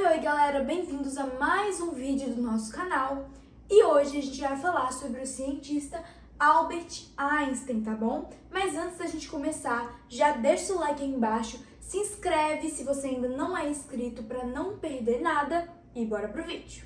Oi galera, bem-vindos a mais um vídeo do nosso canal. E hoje a gente vai falar sobre o cientista Albert Einstein, tá bom? Mas antes da gente começar, já deixa o like aí embaixo, se inscreve se você ainda não é inscrito para não perder nada e bora pro vídeo.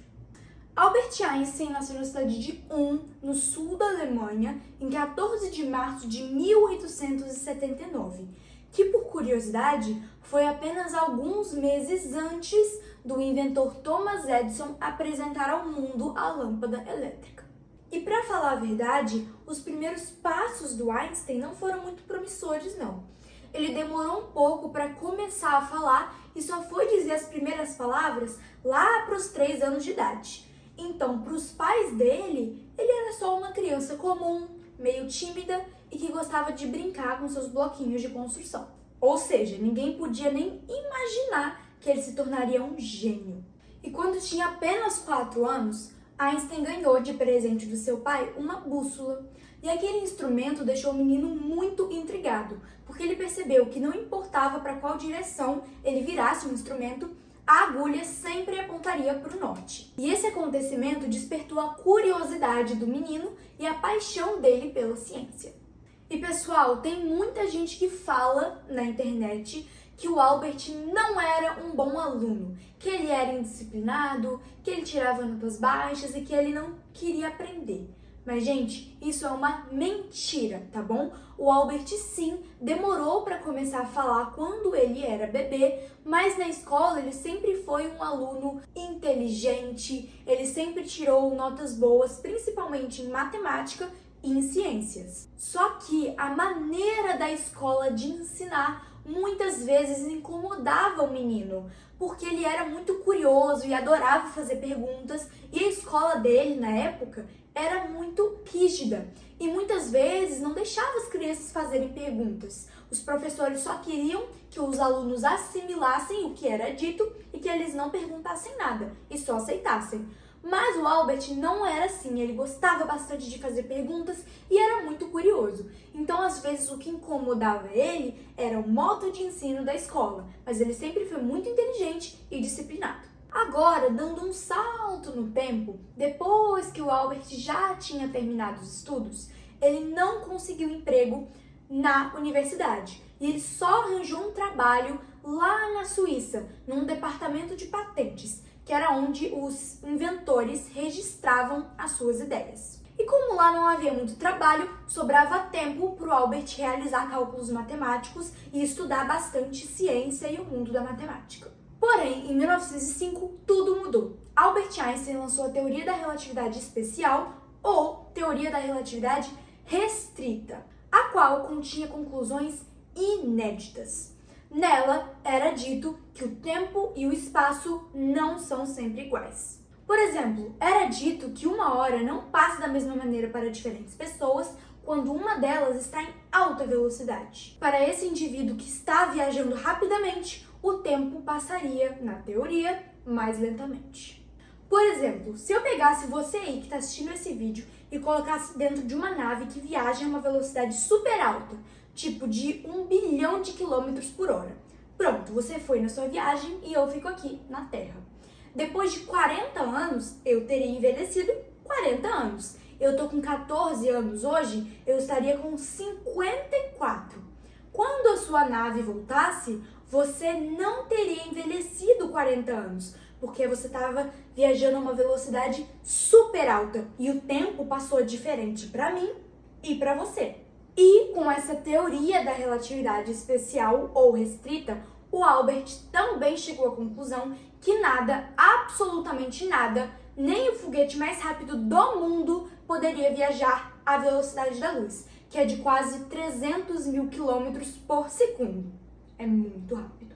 Albert Einstein nasceu na cidade de Ulm, no sul da Alemanha, em 14 de março de 1879, que, por curiosidade, foi apenas alguns meses antes do inventor Thomas Edison apresentar ao mundo a lâmpada elétrica. E para falar a verdade, os primeiros passos do Einstein não foram muito promissores, não. Ele demorou um pouco para começar a falar e só foi dizer as primeiras palavras lá para os 3 anos de idade. Então, para os pais dele, ele era só uma criança comum, meio tímida e que gostava de brincar com seus bloquinhos de construção. Ou seja, ninguém podia nem imaginar que ele se tornaria um gênio. E quando tinha apenas 4 anos, Einstein ganhou de presente do seu pai uma bússola. E aquele instrumento deixou o menino muito intrigado, porque ele percebeu que não importava para qual direção ele virasse o instrumento, a agulha sempre apontaria para o norte. E esse acontecimento despertou a curiosidade do menino e a paixão dele pela ciência. E pessoal, tem muita gente que fala na internet que o Albert não era um bom aluno, que ele era indisciplinado, que ele tirava notas baixas e que ele não queria aprender. Mas, gente, isso é uma mentira, tá bom? O Albert, sim, demorou para começar a falar quando ele era bebê, mas na escola ele sempre foi um aluno inteligente, ele sempre tirou notas boas, principalmente em matemática e em ciências. Só que a maneira da escola de ensinar muitas vezes incomodava o menino, porque ele era muito curioso e adorava fazer perguntas, e a escola dele, na época, era muito rígida e muitas vezes não deixava as crianças fazerem perguntas. Os professores só queriam que os alunos assimilassem o que era dito e que eles não perguntassem nada e só aceitassem. Mas o Albert não era assim, ele gostava bastante de fazer perguntas e era muito curioso. Então, às vezes, o que incomodava ele era o modo de ensino da escola, mas ele sempre foi muito inteligente e disciplinado. Agora, dando um salto no tempo, depois que o Albert já tinha terminado os estudos, ele não conseguiu emprego na universidade e ele só arranjou um trabalho lá na Suíça, num departamento de patentes, que era onde os inventores registravam as suas ideias. E como lá não havia muito trabalho, sobrava tempo para o Albert realizar cálculos matemáticos e estudar bastante ciência e o mundo da matemática. Porém, em 1905, tudo mudou. Albert Einstein lançou a teoria da relatividade especial, ou teoria da relatividade restrita, a qual continha conclusões inéditas. Nela, era dito que o tempo e o espaço não são sempre iguais. Por exemplo, era dito que uma hora não passa da mesma maneira para diferentes pessoas quando uma delas está em alta velocidade. Para esse indivíduo que está viajando rapidamente, o tempo passaria, na teoria, mais lentamente. Por exemplo, se eu pegasse você aí que está assistindo esse vídeo e colocasse dentro de uma nave que viaja a uma velocidade super alta, tipo de 1 bilhão de quilômetros por hora. Pronto, você foi na sua viagem e eu fico aqui na Terra. Depois de 40 anos, eu teria envelhecido 40 anos. Eu tô com 14 anos hoje, eu estaria com 54. Quando a sua nave voltasse, você não teria envelhecido 40 anos, porque você estava viajando a uma velocidade super alta e o tempo passou diferente para mim e para você. E com essa teoria da relatividade especial ou restrita, o Albert também chegou à conclusão que nada, absolutamente nada, nem o foguete mais rápido do mundo poderia viajar à velocidade da luz, que é de quase 300 mil quilômetros por segundo. É muito rápido.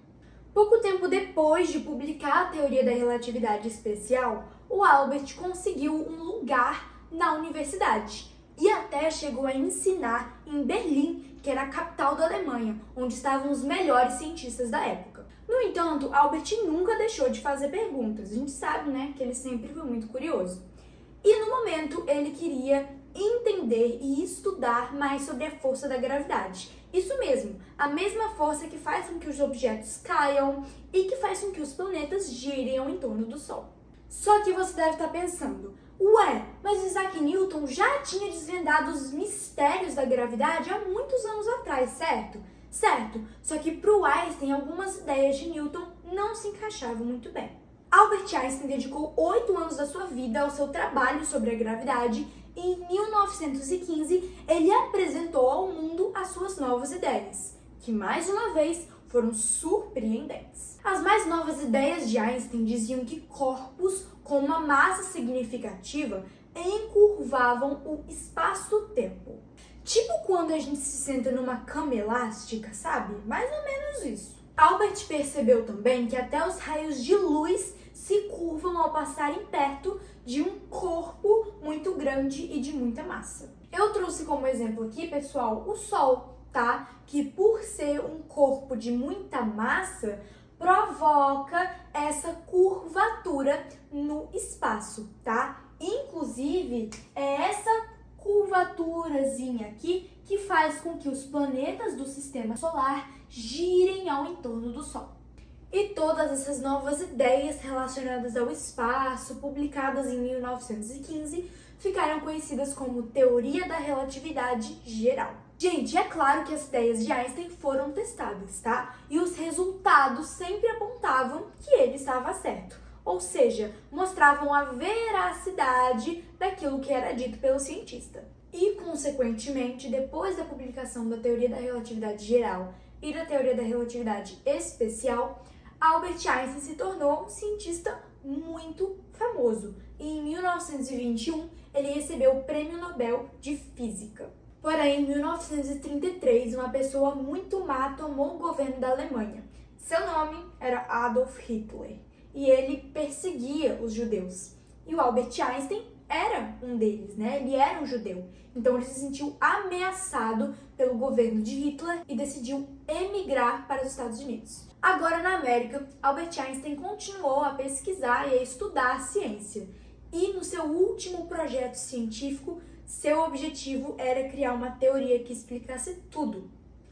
Pouco tempo depois de publicar a teoria da relatividade especial, o Albert conseguiu um lugar na universidade e até chegou a ensinar em Berlim, que era a capital da Alemanha, onde estavam os melhores cientistas da época. No entanto, Albert nunca deixou de fazer perguntas. A gente sabe, né, que ele sempre foi muito curioso. E no momento ele queria entender e estudar mais sobre a força da gravidade, Isso mesmo, a mesma força que faz com que os objetos caiam e que faz com que os planetas girem ao entorno do Sol. Só que você deve estar pensando, ué, mas Isaac Newton já tinha desvendado os mistérios da gravidade há muitos anos atrás, certo? Certo, só que para o Einstein algumas ideias de Newton não se encaixavam muito bem. Albert Einstein dedicou 8 anos da sua vida ao seu trabalho sobre a gravidade e em 1915 ele apresentou ao mundo as suas novas ideias, que mais uma vez foram surpreendentes. As mais novas ideias de Einstein diziam que corpos com uma massa significativa encurvavam o espaço-tempo. Tipo quando a gente se senta numa cama elástica, sabe? Mais ou menos isso. Albert percebeu também que até os raios de luz se curvam ao passarem perto de um corpo muito grande e de muita massa. Eu trouxe como exemplo aqui, pessoal, o Sol, tá? Que por ser um corpo de muita massa, provoca essa curvatura no espaço, tá? Inclusive, é essa curvaturazinha aqui que faz com que os planetas do sistema solar girem ao entorno do Sol. E todas essas novas ideias relacionadas ao espaço, publicadas em 1915, ficaram conhecidas como Teoria da Relatividade Geral. Gente, é claro que as ideias de Einstein foram testadas, tá? E os resultados sempre apontavam que ele estava certo. Ou seja, mostravam a veracidade daquilo que era dito pelo cientista. E, consequentemente, depois da publicação da Teoria da Relatividade Geral e da Teoria da Relatividade Especial, Albert Einstein se tornou um cientista muito famoso. E em 1921, ele recebeu o Prêmio Nobel de Física. Porém, em 1933, uma pessoa muito má tomou o governo da Alemanha. Seu nome era Adolf Hitler. E ele perseguia os judeus. E o Albert Einstein era um deles, né? Ele era um judeu. Então ele se sentiu ameaçado pelo governo de Hitler e decidiu emigrar para os Estados Unidos. Agora na América, Albert Einstein continuou a pesquisar e a estudar a ciência. E no seu último projeto científico, seu objetivo era criar uma teoria que explicasse tudo.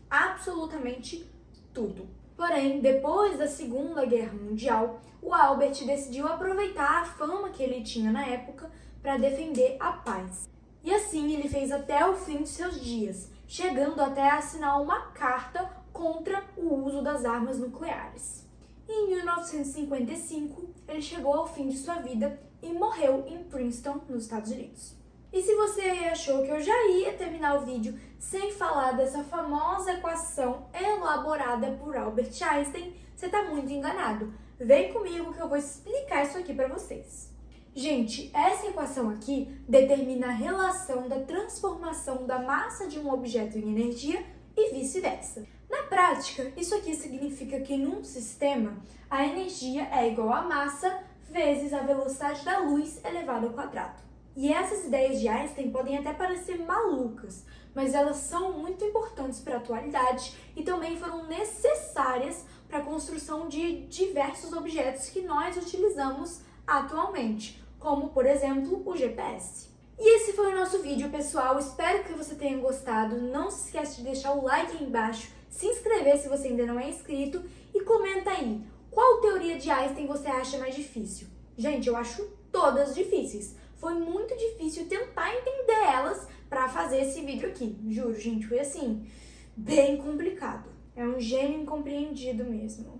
Absolutamente tudo. Porém, depois da Segunda Guerra Mundial, o Albert decidiu aproveitar a fama que ele tinha na época para defender a paz. E assim ele fez até o fim de seus dias, chegando até a assinar uma carta contra o uso das armas nucleares. E em 1955, ele chegou ao fim de sua vida e morreu em Princeton, nos Estados Unidos. E se você achou que eu já ia terminar o vídeo sem falar dessa famosa equação elaborada por Albert Einstein, você está muito enganado. Vem comigo que eu vou explicar isso aqui para vocês. Gente, essa equação aqui determina a relação da transformação da massa de um objeto em energia e vice-versa. Na prática, isso aqui significa que num sistema, a energia é igual à massa vezes a velocidade da luz elevado ao quadrado. E essas ideias de Einstein podem até parecer malucas, mas elas são muito importantes para a atualidade e também foram necessárias para a construção de diversos objetos que nós utilizamos atualmente, como, por exemplo, o GPS. E esse foi o nosso vídeo, pessoal. Espero que você tenha gostado. Não se esqueça de deixar o like aí embaixo, se inscrever se você ainda não é inscrito e comenta aí, qual teoria de Einstein você acha mais difícil? Gente, eu acho todas difíceis. Foi muito difícil tentar entender elas para fazer esse vídeo aqui. Juro, gente, foi assim, bem complicado. É um gênio incompreendido mesmo.